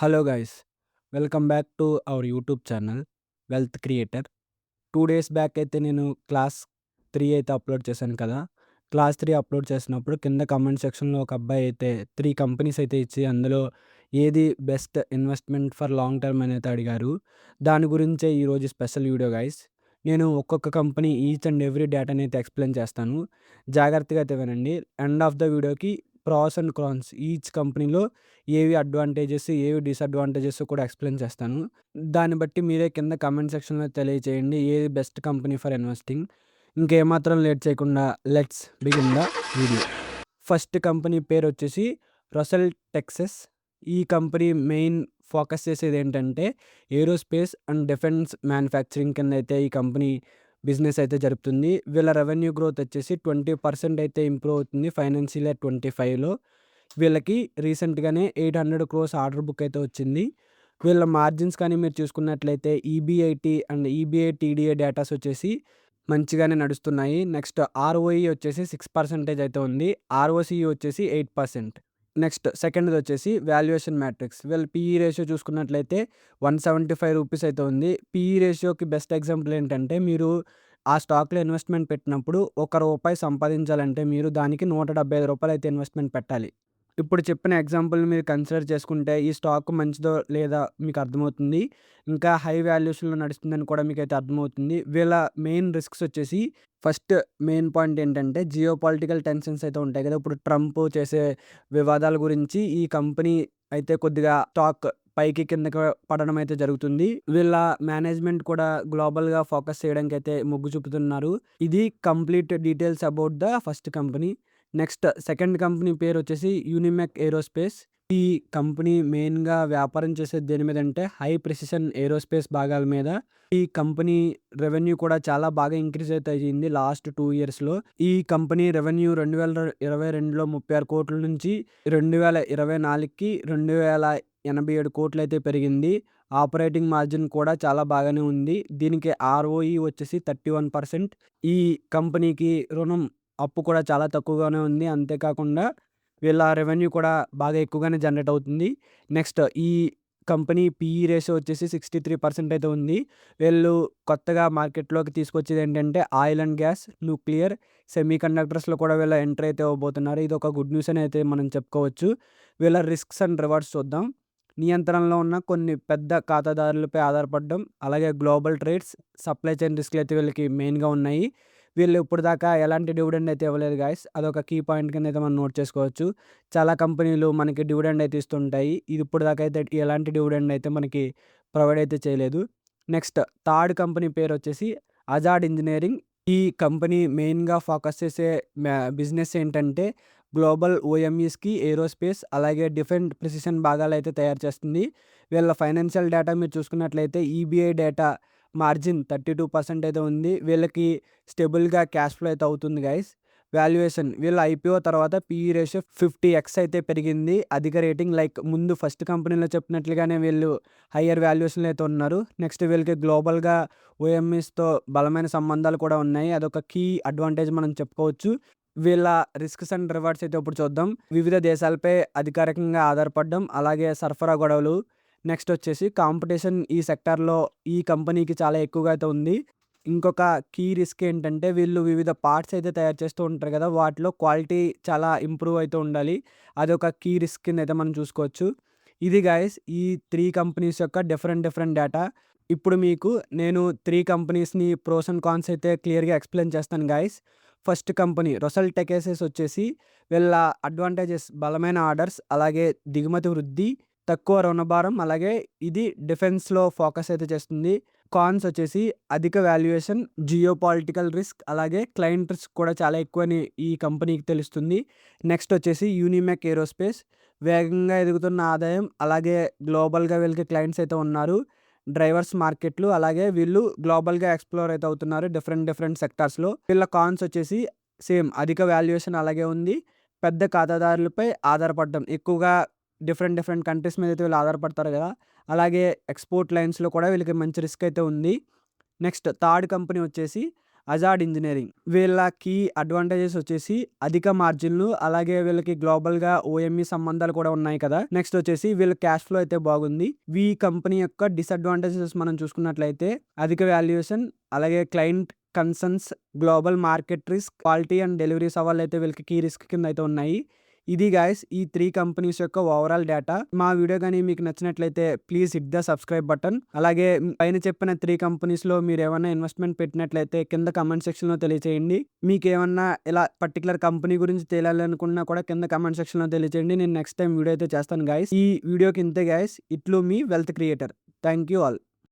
Hello guys, welcome back to our YouTube channel wealth creator. 2 days back అయితే నేను class 3 అయితే upload చేశాను కదా. క్లాస్ 3 అప్లోడ్ చేసినప్పుడు కింద కామెంట్ సెక్షన్లో ఒక అబ్బాయి అయితే 3 కంపెనీస్ అయితే ఇచ్చి అందులో ఏది best investment for long term అని అయితే అడిగారు. దాని గురించే ఈరోజు స్పెషల్ వీడియో గైస్. నేను ఒక్కొక్క కంపెనీ ఈచ్ అండ్ ఎవ్రీ డేటాని అయితే ఎక్స్ప్లెయిన్ చేస్తాను. జాగ్రత్తగా అయితే వినండి. ఎండ్ ఆఫ్ ద వీడియోకి ప్రాస్ అండ్ కాన్స్ ఈచ్ కంపెనీలో ఏవి అడ్వాంటేజెస్, ఏవి డిసడ్వాంటేజెస్ కూడా ఎక్స్‌ప్లెయిన్ చేస్తాను. దాన్ని బట్టి మీరే కింద కామెంట్ సెక్షన్‌లో తెలియచేయండి. ఏది బెస్ట్ కంపెనీ ఫర్ ఇన్వెస్టింగ్. ఇంకేమాత్రం లేట్ చేయకుండా let's begin the video. First company పేరొచ్చేసి రసెల్ టెక్సాస్. ఈ కంపెనీ మెయిన్ ఫోకస్ చేసేదేంటంటే ఏరోస్పేస్ అండ్ డిఫెన్స్ మ్యానుఫ్యాక్చరింగ్ కిందయితే ఈ కంపెనీ బిజినెస్ అయితే జరుపుతుంది. వీళ్ళ రెవెన్యూ గ్రోత్ వచ్చేసి 20% అయితే ఇంప్రూవ్ అవుతుంది ఫైనాన్షియల్ ఇయర్ 25లో. వీళ్ళకి రీసెంట్‌గానే 800 క్రోర్స్ ఆర్డర్ బుక్ అయితే వచ్చింది. వీళ్ళ మార్జిన్స్ కానీ మీరు చూసుకున్నట్లయితే ఈబీఐటీ అండ్ ఈబీఐటీడీఏ డేటాస్ వచ్చేసి మంచిగానే నడుస్తున్నాయి. నెక్స్ట్ ఆర్ఓఈ వచ్చేసి 6% అయితే ఉంది. ఆర్ఓసీఈ వచ్చేసి 8%. నెక్స్ట్ సెకండ్‌ది వచ్చేసి వాల్యుయేషన్ మ్యాట్రిక్స్. వీళ్ళ పీఈ రేషియో చూసుకున్నట్లయితే రూ. 175 అయితే ఉంది. పీఈ రేషియోకి బెస్ట్ ఎగ్జాంపుల్ ఏంటంటే మీరు ఆ స్టాక్‌లో ఇన్వెస్ట్‌మెంట్ పెట్టినప్పుడు రూ. 1 సంపాదించాలంటే మీరు దానికి రూ. 175 అయితే ఇన్వెస్ట్‌మెంట్ పెట్టాలి. ఇప్పుడు చెప్పిన ఎగ్జాంపుల్‌ని మీరు కన్సిడర్ చేసుకుంటే ఈ స్టాక్ మంచిదో లేదా మీకు అర్థమవుతుంది. ఇంకా హై వాల్యుయేషన్‌లో నడుస్తుందని కూడా మీకైతే అర్థమవుతుంది. వీళ్ళ మెయిన్ రిస్క్స్ వచ్చేసి ఫస్ట్ మెయిన్ పాయింట్ ఏంటంటే జియో పొలిటికల్ టెన్షన్స్ అయితే ఉంటాయి కదా. ఇప్పుడు ట్రంప్ చేసే వివాదాల గురించి ఈ కంపెనీ అయితే కొద్దిగా స్టాక్ పైకి కిందకి పడడం అయితే జరుగుతుంది. వీళ్ళ మేనేజ్మెంట్ కూడా గ్లోబల్‌గా ఫోకస్ చేయడానికైతే మొగ్గు చూపుతున్నారు. ఇది complete details about the first company. Next second company పేరొచ్చేసి యూనిమెక్ ఏరోస్పేస్. ఈ కంపెనీ మెయిన్‌గా వ్యాపారం చేసేది దేని మీదంటే హై ప్రెసిషన్ ఏరోస్పేస్ భాగాల మీద. ఈ కంపెనీ రెవెన్యూ కూడా చాలా బాగా ఇంక్రీజ్ అయితే అయ్యింది లాస్ట్ 2 ఇయర్స్‌లో. ఈ కంపెనీ రెవెన్యూ 2022లో 36 కోట్ల నుంచి 2024కి 2087 కోట్లయితే పెరిగింది. ఆపరేటింగ్ మార్జిన్ కూడా చాలా బాగానే ఉంది. దీనికి ఆర్ఓఈ వచ్చేసి 31%. ఈ కంపెనీకి అప్పు కూడా చాలా తక్కువగానే ఉంది. అంతేకాకుండా వీళ్ళ రెవెన్యూ కూడా బాగా ఎక్కువగానే జనరేట్ అవుతుంది. నెక్స్ట్ ఈ కంపెనీ పీఈ రేషియో వచ్చేసి 63% అయితే ఉంది. వీళ్ళు కొత్తగా మార్కెట్‌లోకి తీసుకొచ్చేదేంటంటే ఆయిల్ అండ్ గ్యాస్, న్యూక్లియర్, సెమీకండక్టర్స్‌లో కూడా వీళ్ళు ఎంటర్ అయితే అవ్వబోతున్నారు. ఇదొక గుడ్ న్యూస్ అని అయితే మనం చెప్పుకోవచ్చు. వీళ్ళ రిస్క్స్ అండ్ రివార్డ్స్ చూద్దాం. నియంత్రణలో ఉన్న కొన్ని పెద్ద ఖాతాదారులపై ఆధారపడడం, అలాగే గ్లోబల్ ట్రేడ్స్, సప్లై చైన్ రిస్క్‌లయితే వీళ్ళకి మెయిన్‌గా ఉన్నాయి. వీళ్ళు ఇప్పటిదాకా ఎలాంటి డివిడెండ్ అయితే ఇవ్వలేదు గైస్. అదొక కీ పాయింట్ కింద అయితే మనం నోట్ చేసుకోవచ్చు. చాలా కంపెనీలు మనకి డివిడెండ్ అయితే ఇస్తుంటాయి. ఇది ఇప్పటిదాకా అయితే ఎలాంటి డివిడెండ్ అయితే మనకి ప్రొవైడ్ అయితే చేయలేదు. నెక్స్ట్ థర్డ్ కంపెనీ పేరొచ్చేసి అజాడ్ ఇంజినీరింగ్. ఈ కంపెనీ మెయిన్‌గా ఫోకస్ చేసే బిజినెస్ ఏంటంటే గ్లోబల్ ఓఎంఈస్‌కి ఏరోస్పేస్ అలాగే డిఫెన్స్ ప్రిసిషన్ భాగాలైతే తయారు చేస్తుంది. వీళ్ళ ఫైనాన్షియల్ డేటా మీరు చూసుకున్నట్లయితే ఈబీఐ డేటా మార్జిన్ 32% అయితే ఉంది. వీళ్ళకి స్టేబుల్‌గా క్యాష్ ఫ్లో అయితే అవుతుంది గైస్. వాల్యుయేషన్ వీళ్ళ ఐపీఓ తర్వాత పీఈ రేషియో 50x అయితే పెరిగింది. అధిక రేటింగ్ లైక్ ముందు ఫస్ట్ కంపెనీలో చెప్పినట్లుగానే వీళ్ళు హయ్యర్ వాల్యుయేషన్‌లో అయితే ఉన్నారు. నెక్స్ట్ వీళ్ళకి గ్లోబల్‌గా ఓఎంఈస్‌తో బలమైన సంబంధాలు కూడా ఉన్నాయి. అదొక కీ అడ్వాంటేజ్ మనం చెప్పుకోవచ్చు. వీళ్ళ రిస్క్స్ అండ్ రివార్డ్స్ అయితే ఇప్పుడు చూద్దాం. వివిధ దేశాలపై అధికారికంగా ఆధారపడడం, అలాగే సరఫరా గొడవలు. నెక్స్ట్ వచ్చేసి కాంపిటీషన్ ఈ సెక్టార్‌లో ఈ కంపెనీకి చాలా ఎక్కువగా అయితే ఉంది. ఇంకొక కీ రిస్క్ ఏంటంటే వీళ్ళు వివిధ పార్ట్స్ అయితే తయారు చేస్తూ ఉంటారు కదా. వాటిలో క్వాలిటీ చాలా ఇంప్రూవ్ అయితే ఉండాలి. అదొక కీ రిస్క్ కింద అయితే మనం చూసుకోవచ్చు. ఇది గైస్ ఈ 3 కంపెనీస్ యొక్క డిఫరెంట్ డేటా. ఇప్పుడు మీకు నేను 3 కంపెనీస్‌ని ప్రోస్ అండ్ కాన్స్ అయితే క్లియర్‌గా ఎక్స్‌ప్లెయిన్ చేస్తాను guys. First company Russell Texas వచ్చేసి వీళ్ళ అడ్వాంటేజెస్ బలమైన ఆర్డర్స్, అలాగే దిగుమతి వృద్ధి, తక్కువ రుణభారం, అలాగే ఇది డిఫెన్స్‌లో ఫోకస్ అయితే చేస్తుంది. కాన్స్ వచ్చేసి అధిక వాల్యుయేషన్, జియో పొలిటికల్ రిస్క్, అలాగే క్లయింట్ రిస్క్ కూడా చాలా ఎక్కువని ఈ కంపెనీకి తెలుస్తుంది. నెక్స్ట్ వచ్చేసి యూనిమెక్ ఏరోస్పేస్. వేగంగా ఎదుగుతున్న ఆదాయం, అలాగే గ్లోబల్‌గా వీళ్ళకి క్లయింట్స్ అయితే ఉన్నారు. డ్రైవర్స్ మార్కెట్లు, అలాగే వీళ్ళు గ్లోబల్‌గా ఎక్స్‌ప్లోర్ అయితే అవుతున్నారు డిఫరెంట్ సెక్టార్స్‌లో. వీళ్ళ కాన్స్ వచ్చేసి సేమ్ అధిక వాల్యుయేషన్ అలాగే ఉంది. పెద్ద ఖాతాదారులపై ఆధారపడడం ఎక్కువగా డిఫరెంట్ కంట్రీస్ మీద అయితే వీళ్ళు ఆధారపడతారు కదా. అలాగే ఎక్స్‌పోర్ట్ లైన్స్‌లో కూడా వీళ్ళకి మంచి రిస్క్ అయితే ఉంది. నెక్స్ట్ థర్డ్ కంపెనీ వచ్చేసి అజాడ్ ఇంజినీరింగ్. వీళ్ళ కీ అడ్వాంటేజెస్ వచ్చేసి అధిక మార్జిన్లు, అలాగే వీళ్ళకి గ్లోబల్‌గా ఓఎంఈ సంబంధాలు కూడా ఉన్నాయి కదా! నెక్స్ట్ వచ్చేసి వీళ్ళ క్యాష్ ఫ్లో అయితే బాగుంది. ఈ కంపెనీ యొక్క డిసడ్వాంటేజెస్ మనం చూసుకున్నట్లయితే అధిక వాల్యుయేషన్, అలాగే client concerns, global market risk, quality and delivery సవాళ్ళైతే వీళ్ళకి కీ రిస్క్ కింద అయితే ఉన్నాయి. ఇది గైస్ ఈ 3 కంపెనీస్ యొక్క ఓవరాల్ డేటా. మా వీడియో గాని మీకు నచ్చినట్లయితే please hit the subscribe button. అలాగే పైన చెప్పిన 3 కంపెనీస్‌లో మీరేమన్నా ఇన్వెస్ట్‌మెంట్ పెట్టినట్లయితే కింద కామెంట్ సెక్షన్‌లో తెలియచేయండి. మీకేమన్నా ఇలా పర్టిక్యులర్ కంపెనీ గురించి తెలియాలనుకున్నా కూడా కింద కామెంట్ సెక్షన్‌లో తెలియచేయండి. నేను నెక్స్ట్ టైమ్ వీడియో అయితే చేస్తాను గైస్. ఈ వీడియోకి ఇంతే గైస్. ఇట్లు మీ wealth creator. Thank you all.